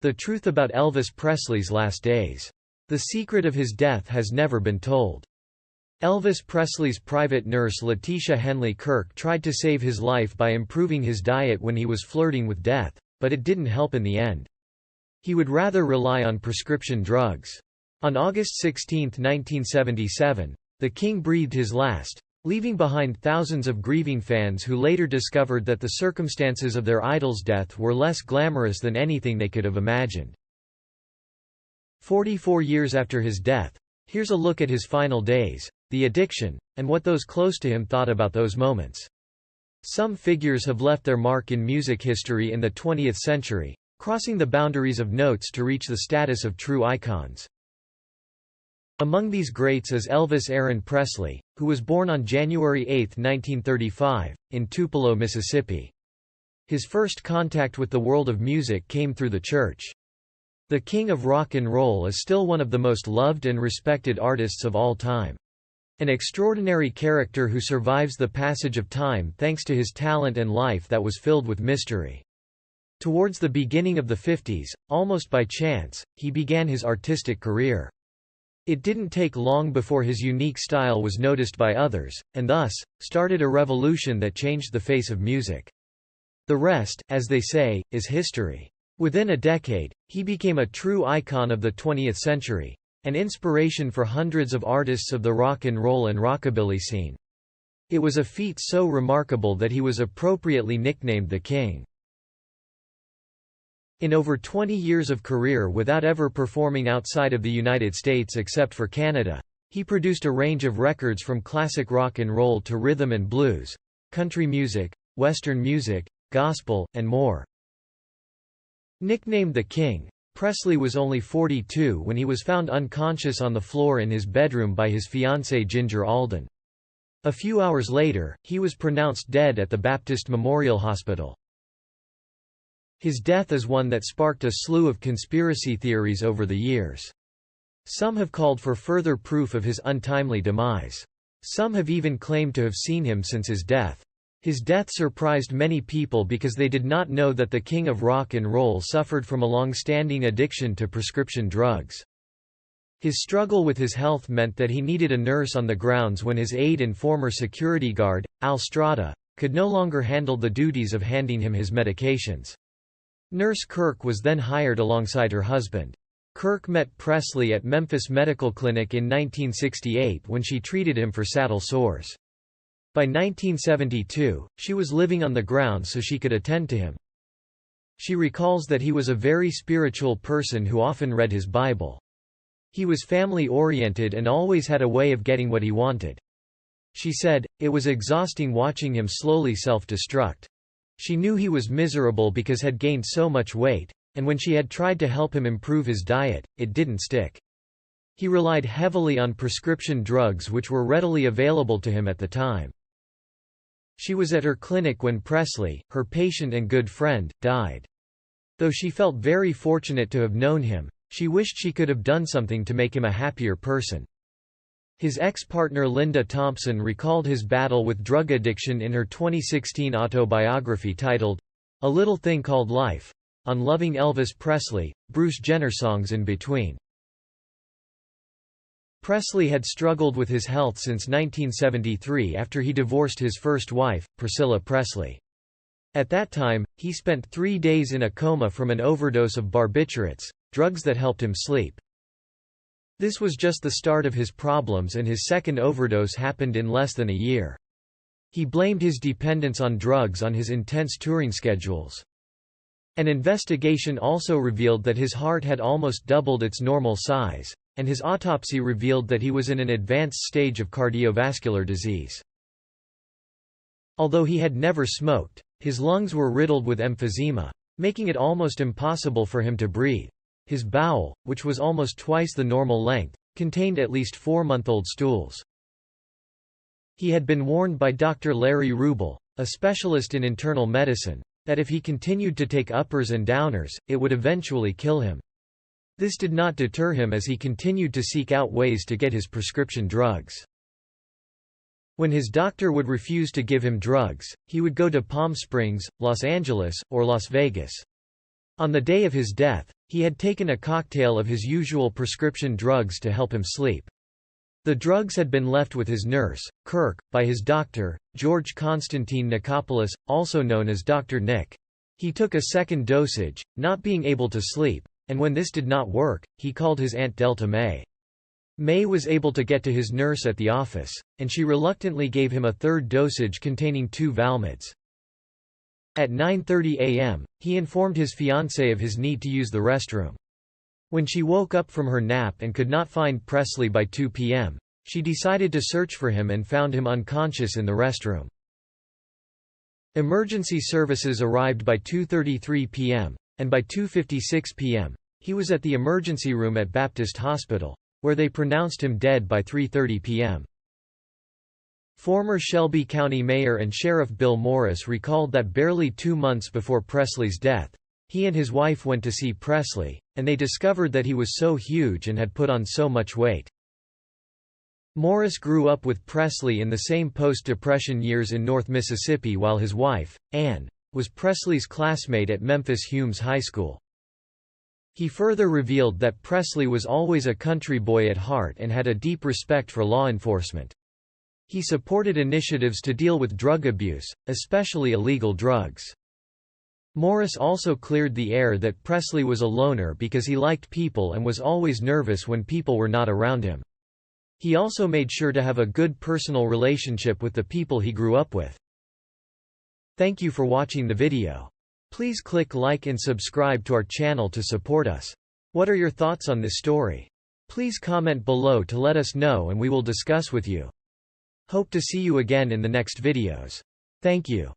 The truth about Elvis Presley's last days. The secret of his death has never been told. Elvis Presley's private nurse Letitia Henley Kirk tried to save his life by improving his diet when he was flirting with death, but it didn't help in the end. He would rather rely on prescription drugs. On August 16, 1977, the King breathed his last, leaving behind thousands of grieving fans who later discovered that the circumstances of their idol's death were less glamorous than anything they could have imagined. 44 years after his death, here's a look at his final days, the addiction, and what those close to him thought about those moments. Some figures have left their mark in music history in the 20th century, crossing the boundaries of notes to reach the status of true icons. Among these greats is Elvis Aaron Presley, who was born on January 8, 1935, in Tupelo, Mississippi. His first contact with the world of music came through the church. The king of rock and roll is still one of the most loved and respected artists of all time. An extraordinary character who survives the passage of time thanks to his talent and life that was filled with mystery. Towards the beginning of the 50s, almost by chance, he began his artistic career. It didn't take long before his unique style was noticed by others, and thus, started a revolution that changed the face of music. The rest, as they say, is history. Within a decade, he became a true icon of the 20th century, an inspiration for hundreds of artists of the rock and roll and rockabilly scene. It was a feat so remarkable that he was appropriately nicknamed the King. In over 20 years of career without ever performing outside of the United States except for Canada, he produced a range of records from classic rock and roll to rhythm and blues, country music, western music, gospel, and more. Nicknamed the King, Presley was only 42 when he was found unconscious on the floor in his bedroom by his fiancée Ginger Alden. A few hours later, he was pronounced dead at the Baptist Memorial Hospital. His death is one that sparked a slew of conspiracy theories over the years. Some have called for further proof of his untimely demise. Some have even claimed to have seen him since his death. His death surprised many people because they did not know that the king of rock and roll suffered from a long-standing addiction to prescription drugs. His struggle with his health meant that he needed a nurse on the grounds when his aide and former security guard, Al Strada, could no longer handle the duties of handing him his medications. Nurse Kirk was then hired alongside her husband. Kirk met Presley at Memphis Medical Clinic in 1968 when she treated him for saddle sores. By 1972, she was living on the grounds so she could attend to him. She recalls that he was a very spiritual person who often read his Bible. He was family-oriented and always had a way of getting what he wanted. She said, "It was exhausting watching him slowly self-destruct." She knew he was miserable because had gained so much weight, and when she had tried to help him improve his diet, it didn't stick. He relied heavily on prescription drugs which were readily available to him at the time. She was at her clinic when Presley, her patient and good friend, died. Though she felt very fortunate to have known him, she wished she could have done something to make him a happier person. His ex-partner Linda Thompson recalled his battle with drug addiction in her 2016 autobiography titled, A Little Thing Called Life, on Loving Elvis Presley, Bruce Jenner songs in between. Presley had struggled with his health since 1973 after he divorced his first wife, Priscilla Presley. At that time, he spent 3 days in a coma from an overdose of barbiturates, drugs that helped him sleep. This was just the start of his problems, and his second overdose happened in less than a year. He blamed his dependence on drugs on his intense touring schedules. An investigation also revealed that his heart had almost doubled its normal size, and his autopsy revealed that he was in an advanced stage of cardiovascular disease. Although he had never smoked, his lungs were riddled with emphysema, making it almost impossible for him to breathe. His bowel, which was almost twice the normal length, contained at least 4-month-old stools. He had been warned by Dr. Larry Rubel, a specialist in internal medicine, that if he continued to take uppers and downers, it would eventually kill him. This did not deter him as he continued to seek out ways to get his prescription drugs. When his doctor would refuse to give him drugs, he would go to Palm Springs, Los Angeles, or Las Vegas. On the day of his death, He had taken a cocktail of his usual prescription drugs to help him sleep. The drugs had been left with his nurse, Kirk, by his doctor, George Constantine Nikopoulos, also known as Dr. Nick. He took a second dosage, not being able to sleep, and when this did not work, he called his Aunt Delta May. May was able to get to his nurse at the office, and she reluctantly gave him a third dosage containing 2 Valmids. At 9:30 a.m., he informed his fiancée of his need to use the restroom. When she woke up from her nap and could not find Presley by 2 p.m., she decided to search for him and found him unconscious in the restroom. Emergency services arrived by 2:33 p.m., and by 2:56 p.m., he was at the emergency room at Baptist Hospital, where they pronounced him dead by 3:30 p.m. Former Shelby County Mayor and Sheriff Bill Morris recalled that barely 2 months before Presley's death, he and his wife went to see Presley, and they discovered that he was so huge and had put on so much weight. Morris grew up with Presley in the same post-Depression years in North Mississippi while his wife, Ann, was Presley's classmate at Memphis Humes High School. He further revealed that Presley was always a country boy at heart and had a deep respect for law enforcement. He supported initiatives to deal with drug abuse, especially illegal drugs. Morris also cleared the air that Presley was a loner because he liked people and was always nervous when people were not around him. He also made sure to have a good personal relationship with the people he grew up with. Thank you for watching the video. Please click like and subscribe to our channel to support us. What are your thoughts on this story? Please comment below to let us know and we will discuss with you. Hope to see you again in the next videos. Thank you.